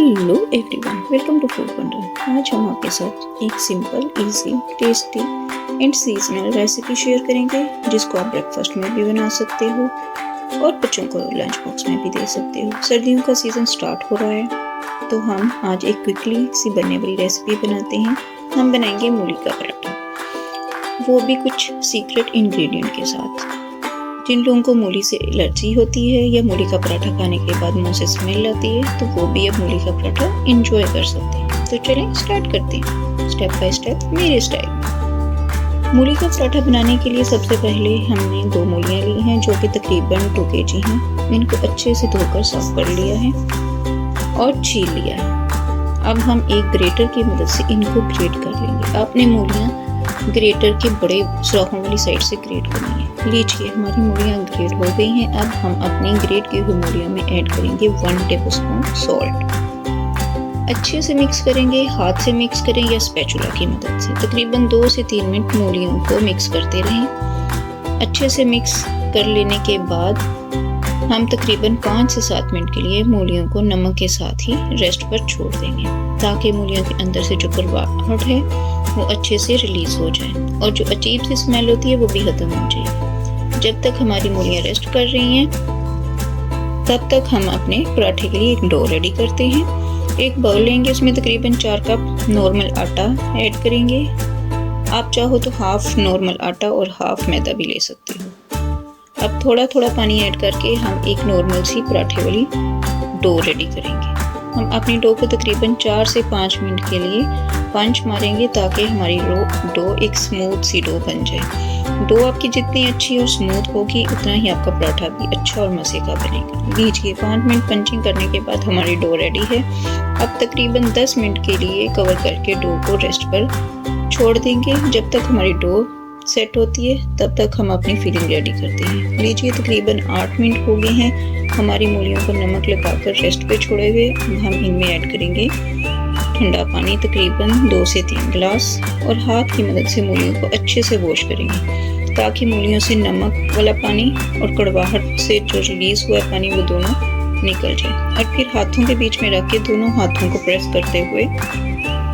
Hello everyone, welcome to food wonder. आज हम आपके साथ एक simple, easy, tasty and seasonal recipe share करेंगे जिसको आप ब्रेकफास्ट में भी बना सकते हो और बच्चों को लंच बॉक्स में भी दे सकते हो। सर्दियों का सीज़न स्टार्ट हो रहा है तो हम आज एक क्विकली सी बनने वाली रेसिपी बनाते हैं। हम बनाएंगे मूली का पराठा, वो भी कुछ सीक्रेट इंग्रेडिएंट के साथ। जिन लोगों को मूली से एलर्जी होती है या मूली का पराठा खाने के बाद मुंह से स्मेल आती है तो वो भी अब मूली का पराठा एंजॉय कर सकते हैं। तो चलें स्टार्ट करते हैं स्टेप बाय स्टेप मेरे स्टाइल। मूली का पराठा बनाने के लिए सबसे पहले हमने 2 मूलियाँ ली हैं जो कि तकरीबन 2 kg हैं। इनको अच्छे से धोकर साफ कर लिया है और छील लिया है। अब हम एक ग्रेटर की मदद से इनको ग्रेट कर लेंगे। आपने मूलियाँ ग्रेटर के बड़े सुराखों वाली साइड से ग्रेट करनी है। लीजिए हमारी मूलियाँ ग्रेट हो गई हैं। अब हम अपनी ग्रेट की हुई मूलियों में ऐड करेंगे 1 टेबलस्पून सॉल्ट। अच्छे से मिक्स करेंगे, हाथ से मिक्स करें या स्पैचुला की मदद से। तकरीबन 2 से 3 मिनट मूलियों को मिक्स करते रहें। अच्छे से मिक्स कर लेने के बाद हम तकरीबन 5 से 7 मिनट के लिए मूलियों को नमक के साथ ही रेस्ट पर छोड़ देंगे ताकि मूलियों के अंदर से जो कड़वाहट है वो अच्छे से रिलीज हो जाए और जो अजीब सी स्मेल होती है वो भी खत्म हो जाए। जब तक हमारी मूलियाँ रेस्ट कर रही हैं तब तक हम अपने पराठे के लिए एक डो रेडी करते हैं। एक बाउल लेंगे, उसमें तकरीबन 4 कप नॉर्मल आटा ऐड करेंगे। आप चाहो तो हाफ नॉर्मल आटा और हाफ मैदा भी ले सकते हो। अब थोड़ा थोड़ा पानी ऐड करके हम एक नॉर्मल सी पराठे वाली डो रेडी करेंगे। हम अपनी डो को तकरीबन 4 से 5 मिनट के लिए पंच मारेंगे ताकि हमारी डो एक स्मूथ सी डो बन जाए। डो आपकी जितनी अच्छी और स्मूथ होगी उतना ही आपका पराठा भी अच्छा और मज़े का बनेगा। लीजिए 5 मिनट पंचिंग करने के बाद हमारी डो रेडी है। अब तकरीबन 10 मिनट के लिए कवर करके डो को रेस्ट पर छोड़ देंगे। जब तक हमारी डो सेट होती है तब तक हम अपनी फिलिंग रेडी करते हैं। लीजिए तकरीबन 8 मिनट हो गए हैं हमारी मूलियों को नमक लगाकर रेस्ट पे छोड़े हुए। हम इनमें ऐड करेंगे ठंडा पानी, तकरीबन 2 से 3 गिलास, और हाथ की मदद से मूलियों को अच्छे से वॉश करेंगे ताकि मूलियों से नमक वाला पानी और कड़वाहट से जो रिलीज हुआ पानी वो दोनों निकल जाए। और फिर हाथों के बीच में रख के दोनों हाथों को प्रेस करते हुए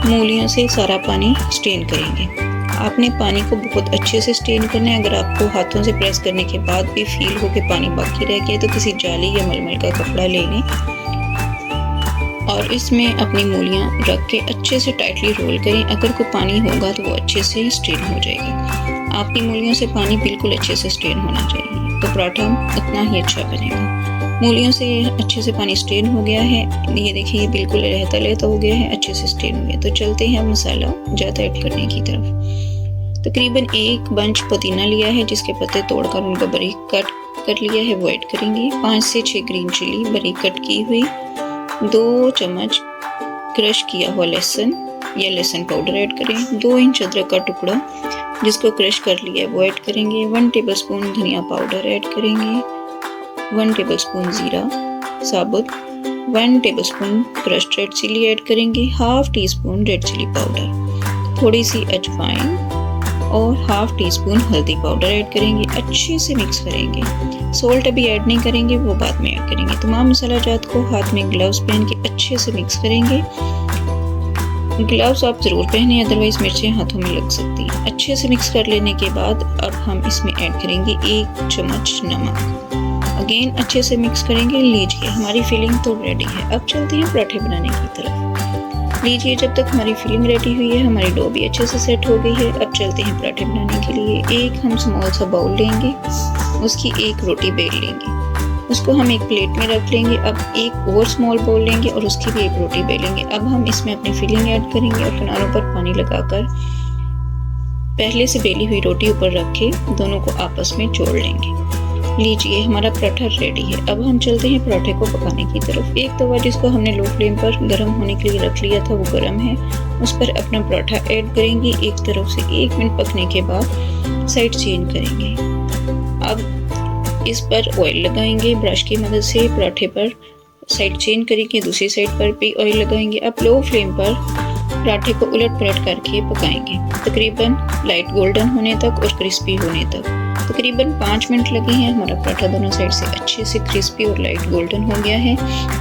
मूलियों से सारा पानी स्ट्रेन करेंगे। आपने पानी को बहुत अच्छे से स्ट्रेन करना है। अगर आपको हाथों से प्रेस करने के बाद भी फील हो कि पानी बाकी रह गया तो किसी जाली या मलमल का कपड़ा ले लें और इसमें अपनी मूलियाँ रख के अच्छे से टाइटली रोल करें। अगर कोई पानी होगा तो वो अच्छे से स्ट्रेन हो जाएगा। आपकी मूलियों से पानी बिल्कुल अच्छे से स्ट्रेन होना चाहिए तो पराठा उतना ही अच्छा बनेगा। मूलियों से अच्छे से पानी स्ट्रेन हो गया है। ये देखिए ये बिल्कुल लहता लहता हो गया है, अच्छे से स्ट्रेन हो गया। तो चलते हैं मसाला ज़्यादा ऐड करने की तरफ। तकरीबन 1 बंच पुदीना लिया है जिसके पत्ते तोड़कर उनको बारीक कट कर लिया है, वो ऐड करेंगे। 5 से 6 ग्रीन चिली बारीक कट की हुई, 2 चम्मच क्रश किया हुआ लहसुन या लहसुन पाउडर ऐड करें। 2 इंच अदरक का टुकड़ा जिसको क्रश कर लिया है वो ऐड करेंगे। 1 टेबलस्पून धनिया पाउडर ऐड करेंगे। 1 टेबलस्पून जीरा साबुत, 1 tablespoon crushed red chilli add करेंगे। Half teaspoon red chilli powder, थोड़ी सी अजवाइन और हाफ टी स्पून हल्दी पाउडर ऐड करेंगे। अच्छे से मिक्स करेंगे। सॉल्ट अभी ऐड नहीं करेंगे, वो बाद में ऐड करेंगे। तमाम मसाला जात को हाथ में ग्लव्स पहन के अच्छे से मिक्स करेंगे। ग्लव्स आप ज़रूर पहने, अदरवाइज मिर्चें हाथों में लग सकती हैं। अच्छे से मिक्स कर लेने के बाद अब हम इसमें ऐड करेंगे 1 चम्मच नमक। अगेन अच्छे से मिक्स करेंगे। लीजिए हमारी फिलिंग तो रेडी है। अब चलते हैं पराठे बनाने की तरफ। लीजिए जब तक हमारी फिलिंग रेडी हुई है हमारी डो भी अच्छे से सेट हो गई है। अब चलते हैं पराठे बनाने के लिए। एक हम स्मॉल सा बाउल लेंगे, उसकी एक रोटी बेल लेंगे, उसको हम एक प्लेट में रख लेंगे। अब एक और स्मॉल बाउल लेंगे और उसकी भी एक रोटी बेलेंगे। अब हम इसमें अपनी फिलिंग ऐड करेंगे और किनारों पर पानी लगाकर पहले से बेली हुई रोटी ऊपर रख के दोनों को आपस में जोड़ लेंगे। लीजिए हमारा पराठा रेडी है। अब हम चलते हैं पराठे को पकाने की तरफ। एक तवा जिसको हमने लो फ्लेम पर गर्म होने के लिए रख लिया था वो गर्म है, उस पर अपना पराठा ऐड करेंगे। एक तरफ से 1 मिनट पकने के बाद साइड चेंज करेंगे। अब इस पर ऑयल लगाएंगे ब्रश की मदद से। पराठे पर साइड चेंज करेंगे, दूसरी साइड पर भी ऑयल लगाएंगे। अब लो फ्लेम पर पराठे को उलट पलट करके पकाएंगे तकरीबन लाइट गोल्डन होने तक और क्रिस्पी होने तक। तकरीबन 5 मिनट लगे हैं। हमारा पराठा दोनों साइड से अच्छे से क्रिस्पी और लाइट गोल्डन हो गया है।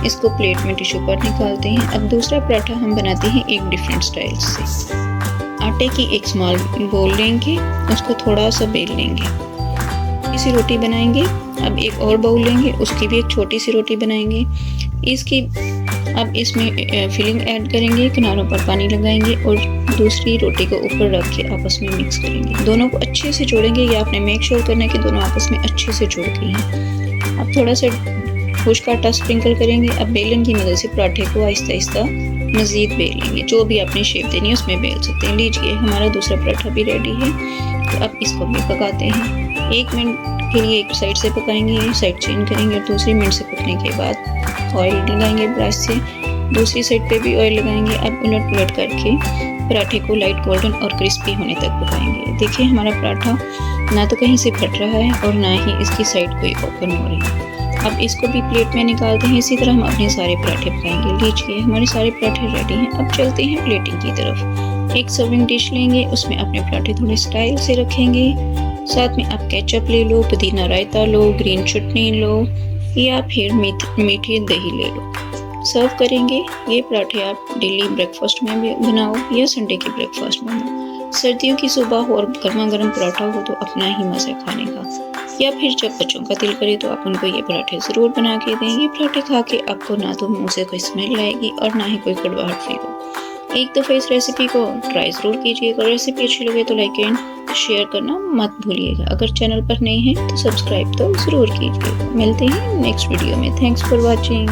इसको प्लेट में टिश्यू पर निकालते हैं। अब दूसरा पराठा हम बनाते हैं एक डिफरेंट स्टाइल से। आटे की एक स्मॉल बोल लेंगे, उसको थोड़ा सा बेल लेंगे, इसी रोटी बनाएंगे। अब एक और बाउल लेंगे, उसकी भी एक छोटी सी रोटी बनाएंगे। अब इसमें फिलिंग ऐड करेंगे, किनारों पर पानी लगाएंगे और दूसरी रोटी को ऊपर रख के आपस में मिक्स करेंगे। दोनों को अच्छे से जोड़ेंगे। ये आपने मेक श्योर करना है कि दोनों आपस में अच्छे से जुड़ गई हैं। अब थोड़ा सा खुश्क आटा स्प्रिंकल करेंगे। अब बेलन की मदद से पराठे को आहिस्ता आहिस्ता मज़ीद बेल लेंगे। जो भी आपने शेप देनी है उसमें बेल सकते हैं। लीजिए हमारा दूसरा पराठा भी रेडी है। तो अब इसको भी पकाते हैं। 1 मिनट के लिए एक साइड से पकाएंगे, साइड चेंज करेंगे और दूसरी मिनट से पकने के बाद ऑयल लगाएंगे ब्रश से। दूसरी साइड पे भी ऑयल लगाएंगे। अब उलट पुलट करके पराठे को लाइट गोल्डन और क्रिस्पी होने तक पकाएंगे। देखिए हमारा पराठा ना तो कहीं से फट रहा है और ना ही इसकी साइड कोई ओपन हो रही है। अब इसको भी प्लेट में निकालते हैं। इसी तरह हम अपने सारे पराठे पकाएंगे। लीजिए हमारे सारे पराठे रेडी हैं। अब चलते हैं प्लेटिंग की तरफ। एक सर्विंग डिश लेंगे, उसमें अपने पराठे थोड़े स्टाइल से रखेंगे। साथ में आप केचप ले लो, पुदीना रायता लो, ग्रीन चटनी लो या फिर मीठी दही ले लो। सर्व करेंगे। ये पराठे आप डेली ब्रेकफास्ट में भी बनाओ या संडे के ब्रेकफास्ट में बनाओ। सर्दियों की सुबह हो और गर्मा गर्म पराठा हो तो अपना ही मज़ा खाने का। या फिर जब बच्चों का दिल करे तो आप उनको ये पराठे ज़रूर बना के दें। ये पराठे खा के आपको ना तो मुँह से कोई स्मेल आएगी और ना ही कोई कड़वाहट फील हो। एक दफ़ा इस रेसिपी को ट्राई ज़रूर कीजिएगा। अगर रेसिपी अच्छी लगे तो लाइक एंड शेयर करना मत भूलिएगा। अगर चैनल पर नए हैं तो सब्सक्राइब तो ज़रूर कीजिएगा। मिलते हैं नेक्स्ट वीडियो में। Thanks for watching.